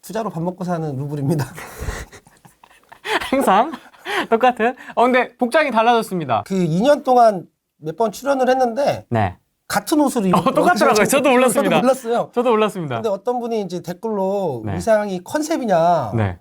투자로 밥 먹고 사는 루블입니다. 항상 똑같은? 근데 복장이 달라졌습니다. 그 2년 동안 몇 번 출연을 했는데 네. 같은 옷을 입고 똑같더라고요. 저도 몰랐습니다. 저도 몰랐어요. 저도 몰랐습니다. 근데 어떤 분이 이제 댓글로 네. 의상이 컨셉이냐? 네.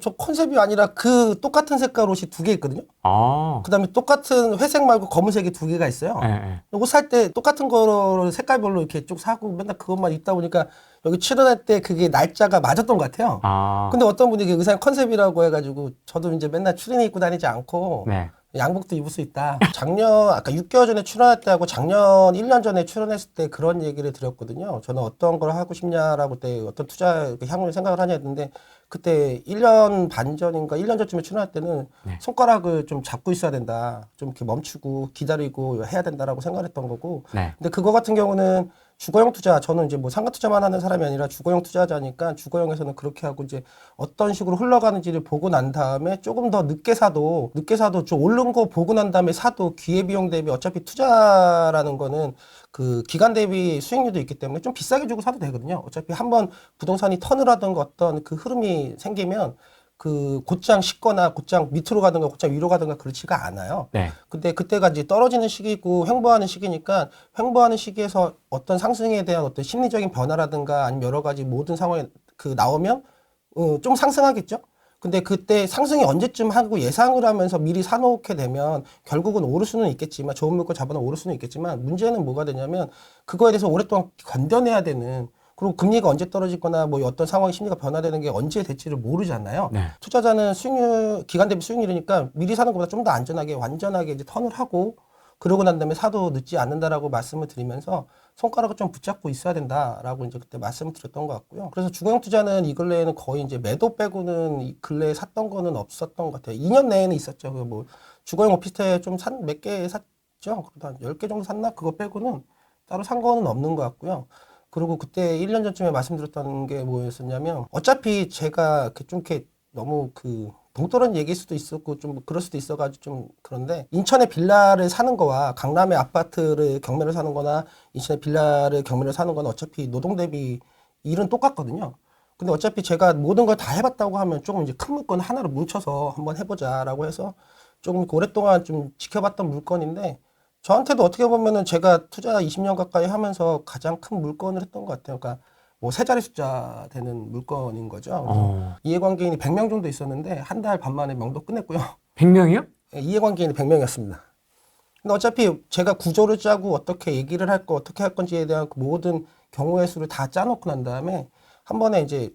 저 컨셉이 아니라 그 똑같은 색깔 옷이 두 개 있거든요. 아. 그다음에 똑같은 회색 말고 검은색이 두 개가 있어요. 네, 네. 옷 살 때 똑같은 거를 색깔별로 이렇게 쭉 사고 맨날 그것만 입다 보니까 여기 출연할 때 그게 날짜가 맞았던 것 같아요. 아. 근데 어떤 분이 그 의상 컨셉이라고 해가지고 저도 이제 맨날 추리닝 입고 다니지 않고 네. 양복도 입을 수 있다. 아까 6개월 전에 출연할 때 하고 작년 1년 전에 출연했을 때 그런 얘기를 드렸거든요. 저는 어떤 걸 하고 싶냐라고 때 어떤 투자 향후를 생각을 하냐 했는데 그때 1년 반 전인가 1년 전쯤에 출연할 때는 네. 손가락을 좀 잡고 있어야 된다. 좀 이렇게 멈추고 기다리고 해야 된다라고 생각을 했던 거고. 네. 근데 그거 같은 경우는 주거용 투자, 저는 이제 뭐 상가 투자만 하는 사람이 아니라 주거용 투자자니까 주거용에서는 그렇게 하고 이제 어떤 식으로 흘러가는지를 보고 난 다음에 조금 더 늦게 사도 좀 오른 거 보고 난 다음에 사도 기회비용 대비 어차피 투자라는 거는 그 기간 대비 수익률도 있기 때문에 좀 비싸게 주고 사도 되거든요. 어차피 한번 부동산이 턴을 하던가 어떤 그 흐름이 생기면 그 곧장 식거나 곧장 밑으로 가든가 곧장 위로 가든가 그렇지가 않아요. 네. 근데 그때가 이제 떨어지는 시기고 횡보하는 시기니까 횡보하는 시기에서 어떤 상승에 대한 어떤 심리적인 변화라든가 아니면 여러 가지 모든 상황에 그 나오면 좀 상승하겠죠. 근데 그때 상승이 언제쯤 하고 예상을 하면서 미리 사놓게 되면 결국은 오를 수는 있겠지만 좋은 물건 잡아놓으면 오를 수는 있겠지만 문제는 뭐가 되냐면 그거에 대해서 오랫동안 견뎌내야 되는 그리고 금리가 언제 떨어지거나 뭐 어떤 상황의 심리가 변화되는 게 언제 될지를 모르잖아요. 네. 투자자는 수익률, 기간 대비 수익률이니까 미리 사는 것보다 좀 더 안전하게 완전하게 이제 턴을 하고 그러고 난 다음에 사도 늦지 않는다라고 말씀을 드리면서 손가락을 좀 붙잡고 있어야 된다라고 이제 그때 말씀을 드렸던 것 같고요. 그래서 주거용 투자는 이 근래에는 거의 이제 매도 빼고는 이 근래에 샀던 거는 없었던 것 같아요. 2년 내에는 있었죠. 그 뭐 주거용 오피스텔 좀 몇 개 샀죠. 그러다 한 10개 정도 샀나? 그거 빼고는 따로 산 거는 없는 것 같고요. 그리고 그때 1년 전쯤에 말씀드렸던 게 뭐였었냐면 어차피 제가 좀 이렇게 너무 그 동떨어진 얘기일 수도 있었고 좀 그럴 수도 있어가지고 좀 그런데 인천에 빌라를 사는 거와 강남에 아파트를 경매를 사는 거나 인천에 빌라를 경매를 사는 거는 어차피 노동 대비 일은 똑같거든요. 근데 어차피 제가 모든 걸 다 해봤다고 하면 조금 이제 큰 물건 하나로 뭉쳐서 한번 해보자라고 해서 조금 오랫동안 좀 지켜봤던 물건인데 저한테도 어떻게 보면은 제가 투자 20년 가까이 하면서 가장 큰 물건을 했던 것 같아요. 그러니까 뭐 세 자리 숫자 되는 물건인 거죠. 그래서 이해관계인이 100명 정도 있었는데 한 달 반 만에 명도 끝냈고요. 100명이요? 이해관계인이 100명이었습니다. 근데 어차피 제가 구조를 짜고 어떻게 얘기를 할 거, 어떻게 할 건지에 대한 그 모든 경우의 수를 다 짜놓고 난 다음에 한 번에 이제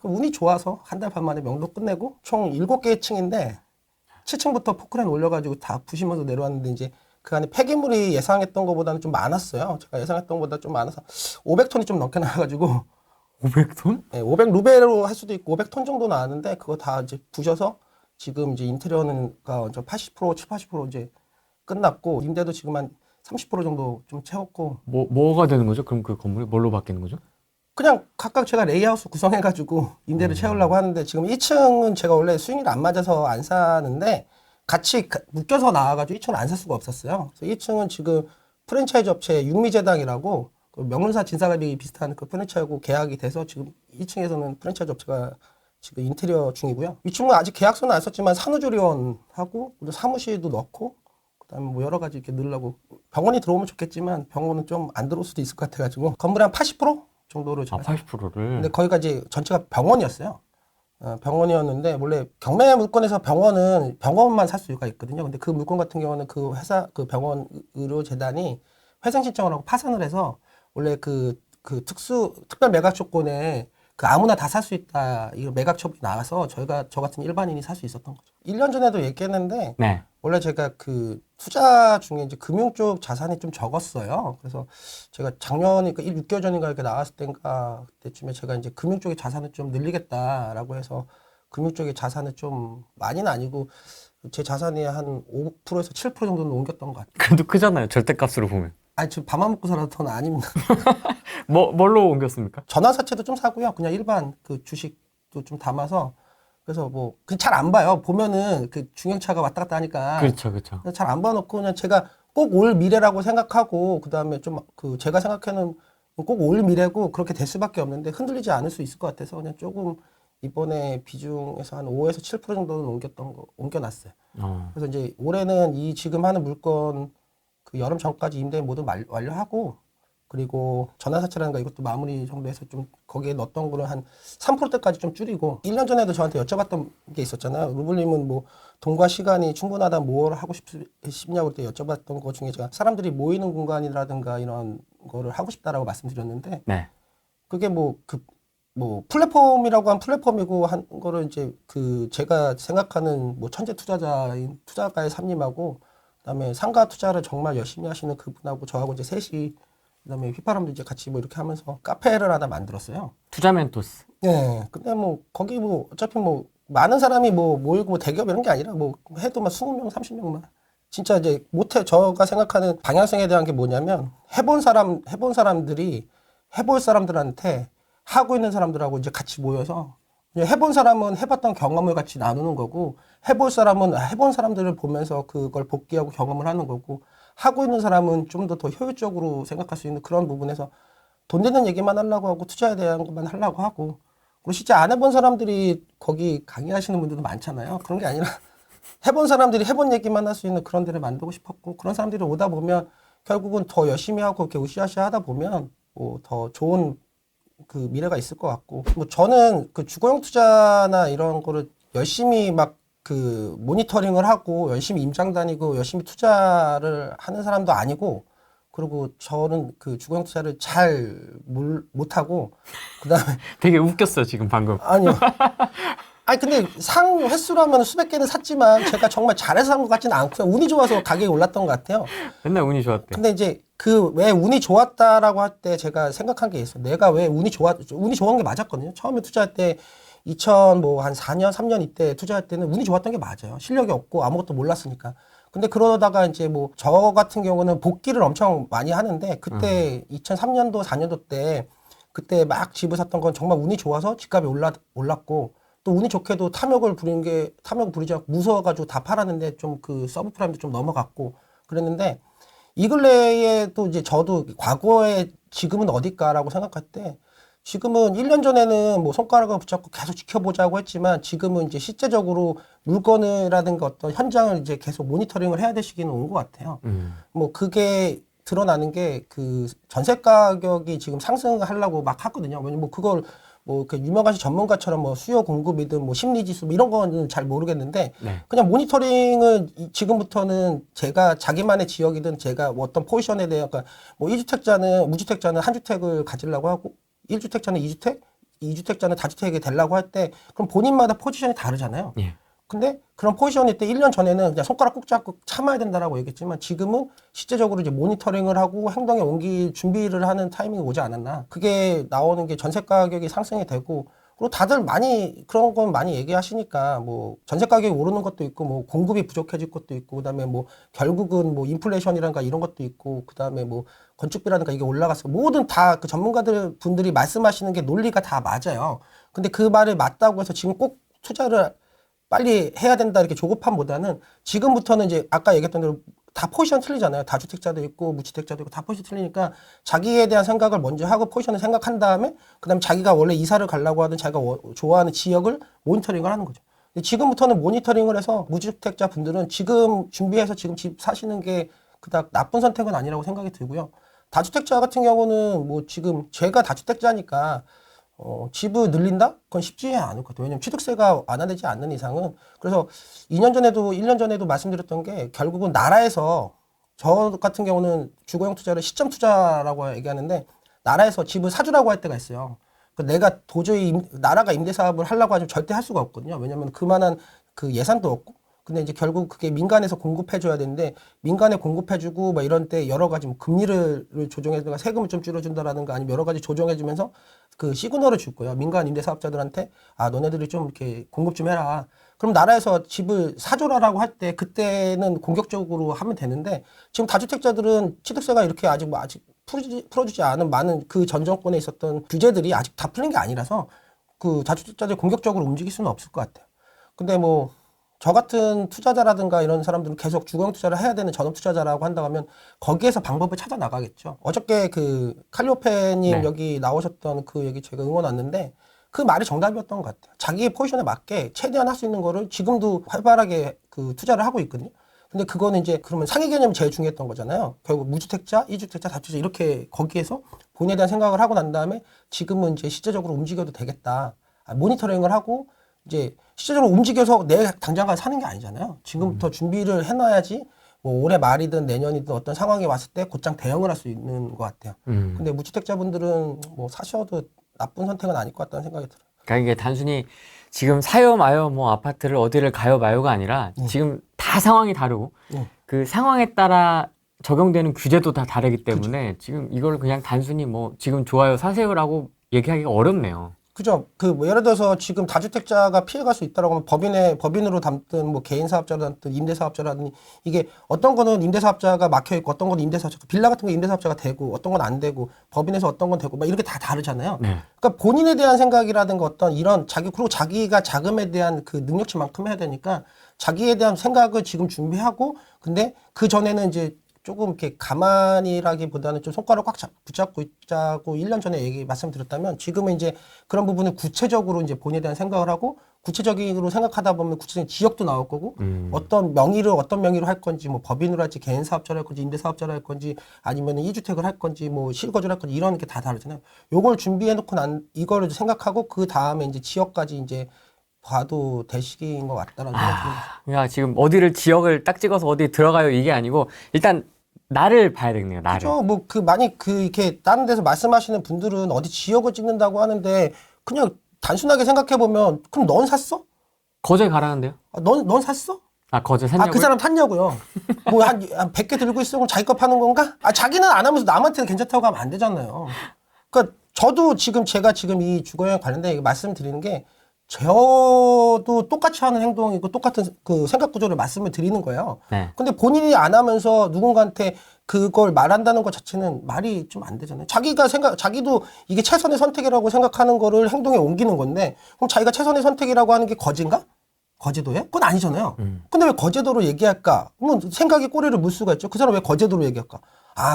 운이 좋아서 한 달 반 만에 명도 끝내고 총 7개의 층인데 7층부터 포크레인 올려가지고 다 부시면서 내려왔는데 이제 그 안에 폐기물이 예상했던 것보다는 좀 많았어요. 제가 예상했던 것보다 좀 많아서 500톤이 좀 넘게 나와가지고 500톤? 네, 500루베로 할 수도 있고 500톤 정도 나왔는데 그거 다 이제 부셔서 지금 이제 인테리어는 80%, 80% 이제 끝났고 임대도 지금 한 30% 정도 좀 채웠고 뭐가 되는 거죠? 그럼 그 건물이 뭘로 바뀌는 거죠? 그냥 각각 제가 레이아웃 구성해가지고 임대를 채우려고 하는데 지금 1층은 제가 원래 수익률 안 맞아서 안 사는데 같이 묶여서 나와가지고 1층은 안 살 수가 없었어요. 그래서 1층은 지금 프랜차이즈 업체 육미재당이라고 그 명륜사 진사갈비 비슷한 그 프랜차이즈하고 계약이 돼서 지금 2층에서는 프랜차이즈 업체가 지금 인테리어 중이고요. 2층은 아직 계약서는 안 썼지만 산후조리원하고 사무실도 넣고 그다음에 뭐 여러 가지 이렇게 넣으려고 병원이 들어오면 좋겠지만 병원은 좀 안 들어올 수도 있을 것 같아가지고 건물의 한 80% 정도를 제가 80%를. 근데 거기가 이제 전체가 병원이었어요. 병원이었는데 원래 경매 물건에서 병원만 살 수가 있거든요. 근데 그 물건 같은 경우는 그 회사 그 병원 의료재단이 회생 신청을 하고 파산을 해서 원래 그 특별 매각 조건에 그 아무나 다 살 수 있다 이거 매각 처분이 나와서 저 같은 일반인이 살 수 있었던 거죠. 1년 전에도 얘기했는데 네. 원래 제가 그 투자 중에 이제 금융 쪽 자산이 좀 적었어요. 그래서 제가 작년에 6개월 전인가 이렇게 나왔을 때인가 그때쯤에 제가 이제 금융 쪽의 자산을 좀 늘리겠다라고 해서 금융 쪽의 자산을 좀 많이는 아니고 제 자산이 한 5%에서 7% 정도는 옮겼던 것 같아요. 그래도 크잖아요. 절대값으로 보면. 아니, 지금 밥만 먹고 살아도 돈 아닙니다. 뭘로 옮겼습니까? 전환사채도 좀 사고요. 그냥 일반 그 주식도 좀 담아서 그래서 뭐 잘 안 봐요. 보면은 그 중형차가 왔다 갔다 하니까 그렇죠. 잘 안 봐놓고 그냥 제가 꼭 올 미래라고 생각하고 그 다음에 좀 그 제가 생각하는 꼭 올 미래고 그렇게 될 수밖에 없는데 흔들리지 않을 수 있을 것 같아서 그냥 조금 이번에 비중에서 한 5에서 7% 정도는 옮겨놨어요. 그래서 이제 올해는 이 지금 하는 물건 그 여름 전까지 임대 모두 완료하고 그리고 전환사채라는 거 이것도 마무리 정도해서 좀 거기에 넣었던 거를 한 3%대까지 좀 줄이고 1년 전에도 저한테 여쭤봤던 게 있었잖아요. 루블님은 뭐 돈과 시간이 충분하다 뭘 하고 싶냐고 그때 여쭤봤던 것 중에 제가 사람들이 모이는 공간이라든가 이런 거를 하고 싶다라고 말씀드렸는데 네. 그게 뭐 플랫폼이라고 한 플랫폼이고 한 거를 이제 그 제가 생각하는 뭐 천재 투자자인 투자가의 삼님하고 그다음에 상가 투자를 정말 열심히 하시는 그분하고 저하고 이제 셋이 그다음에 휘파람도 이제 같이 뭐 이렇게 하면서 카페를 하나 만들었어요. 투자 멘토스. 예. 근데 뭐 거기 뭐 어차피 뭐 많은 사람이 뭐 모이고 뭐 대기업 이런 게 아니라 뭐 해도 막 20명, 30명만. 진짜 이제 못해 저가 생각하는 방향성에 대한 게 뭐냐면 해본 사람들이 해볼 사람들한테 하고 있는 사람들하고 이제 같이 모여서 이제 해본 사람은 해봤던 경험을 같이 나누는 거고 해볼 사람은 해본 사람들을 보면서 그걸 복귀하고 경험을 하는 거고 하고 있는 사람은 좀 더 효율적으로 생각할 수 있는 그런 부분에서 돈 되는 얘기만 하려고 하고 투자에 대한 것만 하려고 하고 그리고 실제 안 해본 사람들이 거기 강의하시는 분들도 많잖아요. 그런 게 아니라 해본 사람들이 해본 얘기만 할 수 있는 그런 데를 만들고 싶었고 그런 사람들이 오다 보면 결국은 더 열심히 하고 이렇게 으쌰으쌰 하다 보면 뭐 더 좋은 그 미래가 있을 것 같고 뭐 저는 그 주거용 투자나 이런 거를 열심히 막 그 모니터링을 하고 열심히 임장 다니고 열심히 투자를 하는 사람도 아니고 그리고 저는 그 주거용 투자를 잘 못하고 그다음에 되게 웃겼어요, 지금 방금. 아니요. 아니 근데 상 횟수로 하면 수백 개는 샀지만 제가 정말 잘해서 산 것 같지는 않고요. 운이 좋아서 가격이 올랐던 것 같아요. 맨날 운이 좋았대. 근데 이제 그 왜 운이 좋았다라고 할 때 제가 생각한 게 있어요. 내가 왜 운이 좋은 게 맞았거든요. 처음에 투자할 때 2000 뭐 한 4년, 3년 이때 투자할 때는 운이 좋았던 게 맞아요. 실력이 없고 아무것도 몰랐으니까. 근데 그러다가 이제 뭐 저 같은 경우는 복귀를 엄청 많이 하는데 그때 2003년도, 4년도 때 그때 막 집을 샀던 건 정말 운이 좋아서 집값이 올랐고 또 운이 좋게도 탐욕을 부리지 않고 무서워가지고 다 팔았는데 좀 그 서브프라임도 좀 넘어갔고 그랬는데 이 근래에 또 이제 저도 과거에 지금은 어딜까라고 생각할 때 지금은 1년 전에는 뭐 손가락을 붙잡고 계속 지켜보자고 했지만 지금은 이제 실제적으로 물건이라든가 어떤 현장을 이제 계속 모니터링을 해야 될 시기는 온 것 같아요. 뭐 그게 드러나는 게 그 전세 가격이 지금 상승하려고 막 하거든요. 왜냐면 뭐 그걸 뭐 그 유명하신 전문가처럼 뭐 수요 공급이든 뭐 심리 지수 뭐 이런 거는 잘 모르겠는데 네. 그냥 모니터링은 지금부터는 제가 자기만의 지역이든 제가 뭐 어떤 포지션에 대해 그러니까 뭐 1주택자는 무주택자는 한 주택을 가지려고 하고 1주택자는 2주택, 2주택자는 다주택이 되려고 할 때 그럼 본인마다 포지션이 다르잖아요. 예. 근데 그런 포지션일 때 1년 전에는 그냥 손가락 꾹 잡고 참아야 된다라고 얘기했지만 지금은 실제적으로 이제 모니터링을 하고 행동에 옮길 준비를 하는 타이밍이 오지 않았나. 그게 나오는 게 전세 가격이 상승이 되고 그리고 다들 많이 그런 건 많이 얘기하시니까 뭐 전세 가격이 오르는 것도 있고 뭐 공급이 부족해질 것도 있고 그다음에 뭐 결국은 뭐 인플레이션이란가 이런 것도 있고 그다음에 뭐 건축비라든가 이게 올라갔어. 모든 다 그 전문가들 분들이 말씀하시는 게 논리가 다 맞아요. 근데 그 말이 맞다고 해서 지금 꼭 투자를 빨리 해야 된다 이렇게 조급함보다는 지금부터는 이제 아까 얘기했던 대로 다 포지션 틀리잖아요. 다주택자도 있고 무주택자도 있고 다 포지션 틀리니까 자기에 대한 생각을 먼저 하고 포지션을 생각한 다음에 그다음에 자기가 원래 이사를 가려고 하든 자기가 좋아하는 지역을 모니터링을 하는 거죠. 근데 지금부터는 모니터링을 해서 무주택자 분들은 지금 준비해서 지금 집 사시는 게 그닥 나쁜 선택은 아니라고 생각이 들고요. 다주택자 같은 경우는 뭐 지금 제가 다주택자니까 집을 늘린다? 그건 쉽지 않을 것 같아요. 왜냐면 취득세가 완화되지 않는 이상은. 그래서 2년 전에도, 1년 전에도 말씀드렸던 게 결국은 나라에서 저 같은 경우는 주거용 투자를 시점 투자라고 얘기하는데 나라에서 집을 사주라고 할 때가 있어요. 내가 도저히 나라가 임대 사업을 하려고 하면 절대 할 수가 없거든요. 왜냐면 그만한 그 예산도 없고. 근데 이제 결국 그게 민간에서 공급해줘야 되는데 민간에 공급해주고 막 이런 때 여러 가지 뭐 금리를 조정해주든가 세금을 좀 줄여준다라든가 아니면 여러 가지 조정해주면서 그 시그널을 줄 거예요. 민간 임대 사업자들한테 아 너네들이 좀 이렇게 공급 좀 해라. 그럼 나라에서 집을 사줘라라고 할 때 그때는 공격적으로 하면 되는데 지금 다주택자들은 취득세가 이렇게 아직 풀어주지 않은 많은 그 전 정권에 있었던 규제들이 아직 다 풀린 게 아니라서 그 다주택자들 공격적으로 움직일 수는 없을 것 같아요. 근데 뭐 저 같은 투자자라든가 이런 사람들은 계속 주거용 투자를 해야 되는 전업 투자자라고 한다고 하면 거기에서 방법을 찾아 나가겠죠. 어저께 그 칼리오페님 네. 여기 나오셨던 그 얘기 제가 응원 왔는데 그 말이 정답이었던 것 같아요. 자기의 포지션에 맞게 최대한 할 수 있는 거를 지금도 활발하게 그 투자를 하고 있거든요. 근데 그거는 이제 그러면 상위 개념이 제일 중요했던 거잖아요. 결국 무주택자, 이주택자, 다주택자 이렇게 거기에서 본인에 대한 생각을 하고 난 다음에 지금은 이제 시제적으로 움직여도 되겠다. 모니터링을 하고 이제 실제로 움직여서 내 당장 가서 사는 게 아니잖아요. 지금부터 준비를 해놔야지 뭐 올해 말이든 내년이든 어떤 상황이 왔을 때 곧장 대응을 할 수 있는 것 같아요. 근데 무주택자분들은 뭐 사셔도 나쁜 선택은 아닐 것 같다는 생각이 들어요. 그러니까 이게 단순히 지금 사요 마요 뭐 아파트를 어디를 가요 마요가 아니라 지금 다 상황이 다르고 그 상황에 따라 적용되는 규제도 다 다르기 때문에 지금 이걸 그냥 단순히 뭐 지금 좋아요 사세요라고 얘기하기가 어렵네요. 그죠? 그 뭐 예를 들어서 지금 다주택자가 피해갈 수 있다라고 하면 법인으로 담든 뭐 개인 사업자로 담든 임대 사업자라든지 이게 어떤 거는 임대 사업자가 막혀 있고 어떤 건 임대 사업자 빌라 같은 거 임대 사업자가 되고 어떤 건 안 되고 법인에서 어떤 건 되고 막 이렇게 다 다르잖아요. 네. 그러니까 본인에 대한 생각이라든가 어떤 이런 그리고 자기가 자금에 대한 그 능력치만큼 해야 되니까 자기에 대한 생각을 지금 준비하고 근데 그 전에는 이제 조금 이렇게 가만히라기보다는 좀 손가락 꽉 붙잡고 있자고 1년 전에 말씀드렸다면 지금은 이제 그런 부분을 구체적으로 이제 본인에 대한 생각을 하고 구체적으로 생각하다 보면 구체적인 지역도 나올 거고 어떤 명의로 할 건지 뭐 법인으로 할지 개인 사업자로 할 건지 임대 사업자로 할 건지 아니면 이주택을 할 건지 뭐 실거주를 할 건지 이런 게 다 다르잖아요. 요걸 준비해 놓고 이거를 생각하고 그 다음에 이제 지역까지 이제 봐도 될 시기인 것 같다라는 생각이 듭니다. 그러니까 지금 어디를 지역을 딱 찍어서 어디 들어가요 이게 아니고 일단 나를 봐야 되겠네요. 나를. 그죠. 뭐, 만약 이렇게, 다른 데서 말씀하시는 분들은 어디 지역을 찍는다고 하는데, 그냥 단순하게 생각해보면, 그럼 넌 샀어? 거제 가라는데요? 넌 샀어? 아 거제 샀냐고요? 그 사람 샀냐고요? 뭐, 한 100개 들고 있어? 그럼 자기 거 파는 건가? 자기는 안 하면서 남한테는 괜찮다고 하면 안 되잖아요. 그러니까, 저도 제가 지금 이 주거용 관련된 말씀드리는 게, 저도 똑같이 하는 행동이고 똑같은 그 생각 구조를 말씀을 드리는 거예요. 네. 근데 본인이 안 하면서 누군가한테 그걸 말한다는 것 자체는 말이 좀 안 되잖아요. 자기도 이게 최선의 선택이라고 생각하는 거를 행동에 옮기는 건데, 그럼 자기가 최선의 선택이라고 하는 게 거진가? 거제도에? 그건 아니잖아요. 근데 왜 거제도로 얘기할까? 뭐 생각에 꼬리를 물 수가 있죠. 그 사람 왜 거제도로 얘기할까?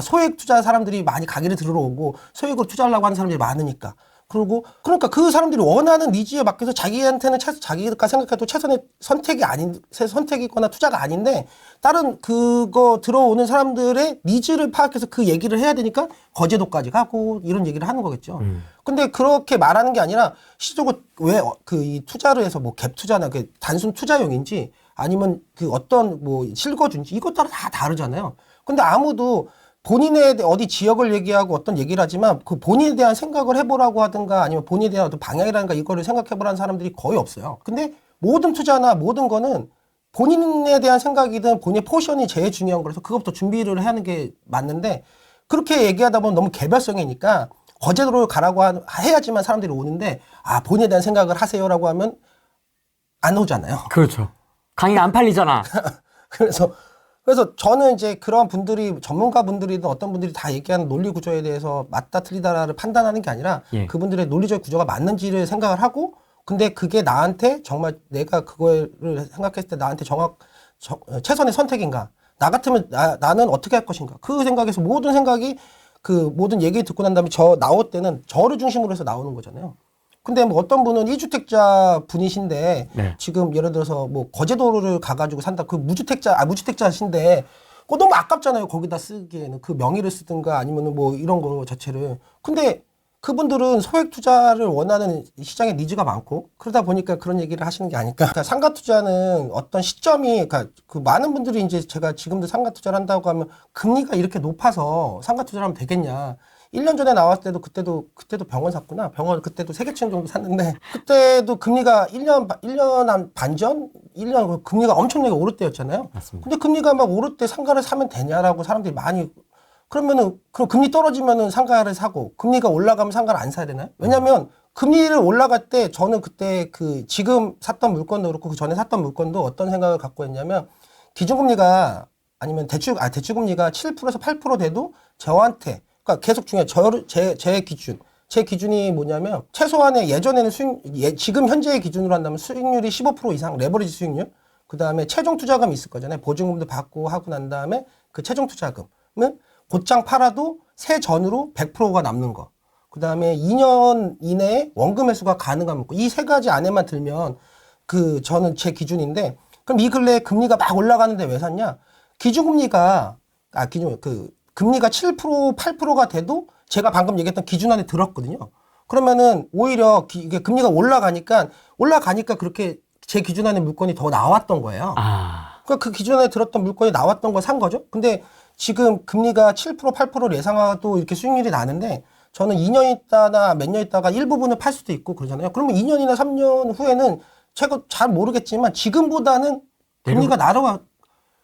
소액 투자 사람들이 많이 가게를 들어오고 소액으로 투자하려고 하는 사람들이 많으니까. 그러니까 그 사람들이 원하는 니즈에 맞게서 자기한테는 자기가 생각해도 최선의 선택이거나 투자가 아닌데 다른 그거 들어오는 사람들의 니즈를 파악해서 그 얘기를 해야 되니까 거제도까지 가고 이런 얘기를 하는 거겠죠. 근데 그렇게 말하는 게 아니라 실질적으로 왜 이 투자를 해서 뭐 갭 투자나 그 단순 투자용인지 아니면 그 어떤 뭐 실거주인지 이것 따라 다 다르잖아요. 근데 아무도 본인의 어디 지역을 얘기하고 어떤 얘기를 하지만 그 본인에 대한 생각을 해보라고 하든가 아니면 본인에 대한 어떤 방향이라든가 이거를 생각해보라는 사람들이 거의 없어요. 근데 모든 투자나 모든 거는 본인에 대한 생각이든 본인의 포션이 제일 중요한 거라서 그것부터 준비를 하는 게 맞는데 그렇게 얘기하다 보면 너무 개별성이니까 거제도로 가라고 해야지만 사람들이 오는데 본인에 대한 생각을 하세요라고 하면 안 오잖아요. 그렇죠. 강의가 안 팔리잖아. 그래서 저는 이제 그런 분들이 전문가분들이든 어떤 분들이 다 얘기하는 논리 구조에 대해서 맞다 틀리다를 판단하는 게 아니라 그분들의 논리적 구조가 맞는지를 생각을 하고 근데 그게 나한테 정말 내가 그거를 생각했을 때 나한테 최선의 선택인가 나 같으면 나는 어떻게 할 것인가 그 생각에서 모든 생각이 그 모든 얘기 듣고 난 다음에 나올 때는 저를 중심으로 해서 나오는 거잖아요. 근데 뭐 어떤 분은 2주택자 분이신데 지금 예를 들어서 뭐 거제도를 가가지고 산다. 그 무주택자신데 그거 너무 아깝잖아요. 거기다 쓰기에는 그 명의를 쓰든가 아니면은 뭐 이런 거 자체를. 근데 그분들은 소액 투자를 원하는 시장에 니즈가 많고 그러다 보니까 그런 얘기를 하시는 게 아닐까. 그러니까 상가 투자는 어떤 시점이 그러니까 그 많은 분들이 이제 제가 지금도 상가 투자를 한다고 하면 금리가 이렇게 높아서 상가 투자를 하면 되겠냐. 1년 전에 나왔을 때도 그때도 병원 샀구나. 병원 그때도 3개층 정도 샀는데 그때도 금리가 1년 반전 1년 금리가 엄청나게 오를 때였잖아요. 맞습니다. 근데 금리가 막 오를 때 상가를 사면 되냐라고 사람들이 많이 그럼 금리 떨어지면은 상가를 사고 금리가 올라가면 상가를 안 사야 되나요? 왜냐면 금리를 올라갈 때 저는 그때 지금 샀던 물건도 그렇고 그 전에 샀던 물건도 어떤 생각을 갖고 했냐면 기준금리가 아니면 대출금리가 7%에서 8% 돼도 저한테 그러니까 계속 중요해요. 제 기준이 뭐냐면 최소한의 예전에는 지금 현재의 기준으로 한다면 수익률이 15% 이상 레버리지 수익률 그다음에 최종 투자금이 있을 거잖아요. 보증금도 받고 하고 난 다음에 그 최종 투자금은 곧장 팔아도 세 전으로 100%가 남는 거. 그다음에 2년 이내에 원금 회수가 가능한 물건. 이 세 가지 안에만 들면 저는 제 기준인데 그럼 이 근래에 금리가 막 올라가는데 왜 샀냐? 기준금리가 금리가 7%, 8%가 돼도 제가 방금 얘기했던 기준 안에 들었거든요. 그러면은 오히려 이게 금리가 올라가니까 그렇게 제 기준 안에 물건이 더 나왔던 거예요. 그러니까 그 기준 안에 들었던 물건이 나왔던 걸 산 거죠. 근데 지금 금리가 7%, 8%를 예상하도 이렇게 수익률이 나는데 저는 2년 있다나 몇 년 있다가 일부분을 팔 수도 있고 그러잖아요. 그러면 2년이나 3년 후에는 제가 잘 모르겠지만 지금보다는 금리가 날아가.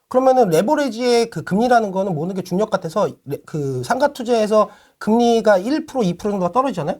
그러면은 레버리지의 그 금리라는 거는 모든 게 중력 같아서 그 상가 투자에서 금리가 1%, 2% 정도가 떨어지잖아요.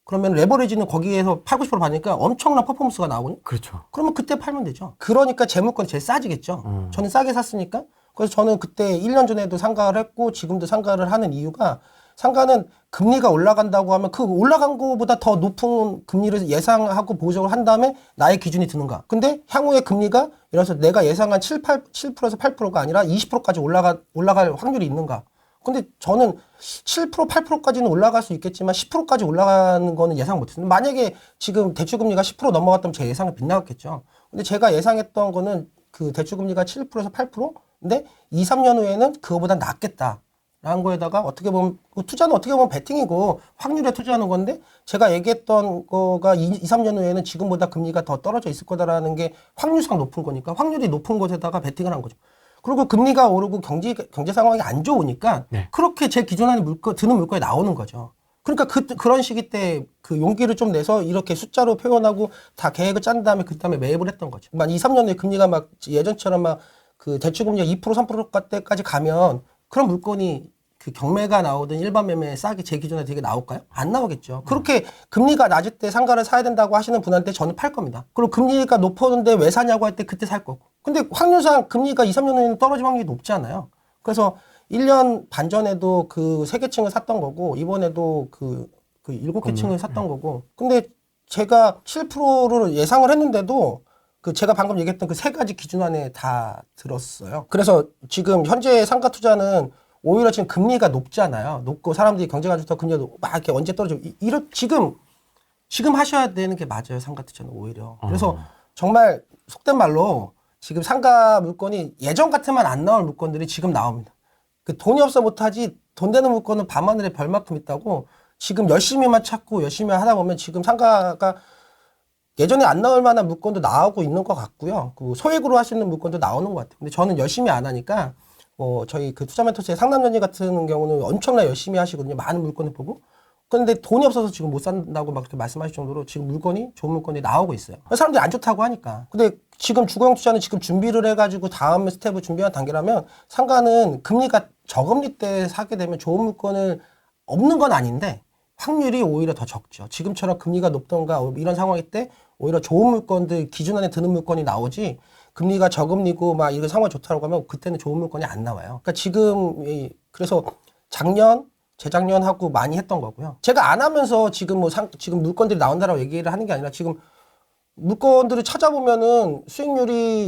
그러면 레버리지는 거기에서 8, 90% 받으니까 엄청난 퍼포먼스가 나오거든요. 그렇죠. 그러면 그때 팔면 되죠. 그러니까 재물권이 제일 싸지겠죠. 저는 싸게 샀으니까. 그래서 저는 그때 1년 전에도 상가를 했고 지금도 상가를 하는 이유가 상가는 금리가 올라간다고 하면 그 올라간 거보다 더 높은 금리를 예상하고 보정을 한 다음에 나의 기준이 드는가. 근데 향후에 금리가 예를 들어서 내가 예상한 7%에서 8%가 아니라 20%까지 올라갈 확률이 있는가. 근데 저는 7%, 8%까지는 올라갈 수 있겠지만 10%까지 올라가는 거는 예상 못했어요. 만약에 지금 대출금리가 10% 넘어갔다면 제 예상은 빗나갔겠죠. 근데 제가 예상했던 거는 그 대출금리가 7%에서 8%? 근데 2, 3년 후에는 그거보다 낫겠다. 라는 거에다가 어떻게 보면 투자는 어떻게 보면 베팅이고 확률에 투자하는 건데 제가 얘기했던 거가 2, 3년 후에는 지금보다 금리가 더 떨어져 있을 거다라는 게 확률상 높은 거니까 확률이 높은 곳에다가 베팅을 한 거죠. 그리고 금리가 오르고 경제 상황이 안 좋으니까 네. 그렇게 제 기준 안에 드는 물건이 나오는 거죠. 그러니까 그런 시기 때 그 용기를 좀 내서 이렇게 숫자로 표현하고 다 계획을 짠 다음에 그 다음에 매입을 했던 거죠. 막 2, 3년 후에 금리가 막 예전처럼 막 그 대출금리가 2%, 3%까지 가면 그런 물건이 그 경매가 나오든 일반 매매 싸게 제 기준에 되게 나올까요? 안 나오겠죠. 그렇게 금리가 낮을 때 상가를 사야 된다고 하시는 분한테 저는 팔 겁니다. 그리고 금리가 높았는데 왜 사냐고 할 때 그때 살 거고. 근데 확률상 금리가 2, 3년 후에는 떨어질 확률이 높잖아요. 그래서 1년 반 전에도 그 3개 층을 샀던 거고 이번에도 그 7개 층을 샀던 거고. 근데 제가 7%를 예상을 했는데도 그 제가 방금 얘기했던 그 세 가지 기준 안에 다 들었어요. 그래서 지금 현재 상가 투자는 오히려 지금 금리가 높잖아요. 높고 사람들이 경제가 좋다고 금리가 막 이렇게 언제 떨어지고 지금 하셔야 되는 게 맞아요. 상가 투자는 오히려. 그래서 정말 속된 말로 지금 상가 물건이 예전 같으면 안 나올 물건들이 지금 나옵니다. 그 돈이 없어 못하지 돈 되는 물건은 밤하늘에 별만큼 있다고 지금 열심히만 찾고 열심히 하다 보면 지금 상가가 예전에 안 나올 만한 물건도 나오고 있는 것 같고요. 그 소액으로 하시는 물건도 나오는 것 같아요. 근데 저는 열심히 안 하니까 저희 그 투자멘토스의 상남전지 같은 경우는 엄청나게 열심히 하시거든요. 많은 물건을 보고. 그런데 돈이 없어서 지금 못 산다고 막 그렇게 말씀하실 정도로 지금 좋은 물건이 나오고 있어요. 사람들이 안 좋다고 하니까. 근데 지금 주거용 투자는 지금 준비를 해가지고 다음 스텝을 준비한 단계라면 상가는 금리가 저금리 때 사게 되면 좋은 물건을 없는 건 아닌데 확률이 오히려 더 적죠. 지금처럼 금리가 높던가 이런 상황일 때 오히려 좋은 물건들 기준 안에 드는 물건이 나오지 금리가 저금리고 막 이런 상황이 좋다고 하면 그때는 좋은 물건이 안 나와요. 그러니까 그래서 재작년 하고 많이 했던 거고요. 제가 안 하면서 지금 지금 물건들이 나온다라고 얘기를 하는 게 아니라 지금 물건들을 찾아보면은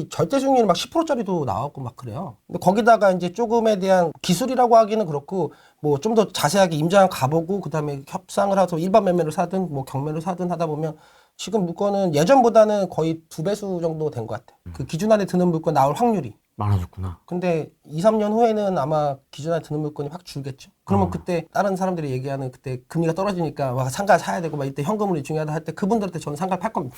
절대 수익률이 막 10%짜리도 나왔고 막 그래요. 근데 거기다가 이제 조금에 대한 기술이라고 하기는 그렇고 뭐 좀 더 자세하게 임장 가보고 그다음에 협상을 해서 일반 매매를 사든 뭐 경매를 사든 하다 보면 지금 물건은 예전보다는 거의 2배수 정도 된 것 같아요. 그 기준 안에 드는 물건 나올 확률이. 많아졌구나. 근데 2, 3년 후에는 아마 기준 안에 드는 물건이 확 줄겠죠. 그러면 그때 다른 사람들이 얘기하는 그때 금리가 떨어지니까 와 상가 사야 되고 막 이때 현금으로 중요하다 할 때 그분들한테 저는 상가를 팔 겁니다.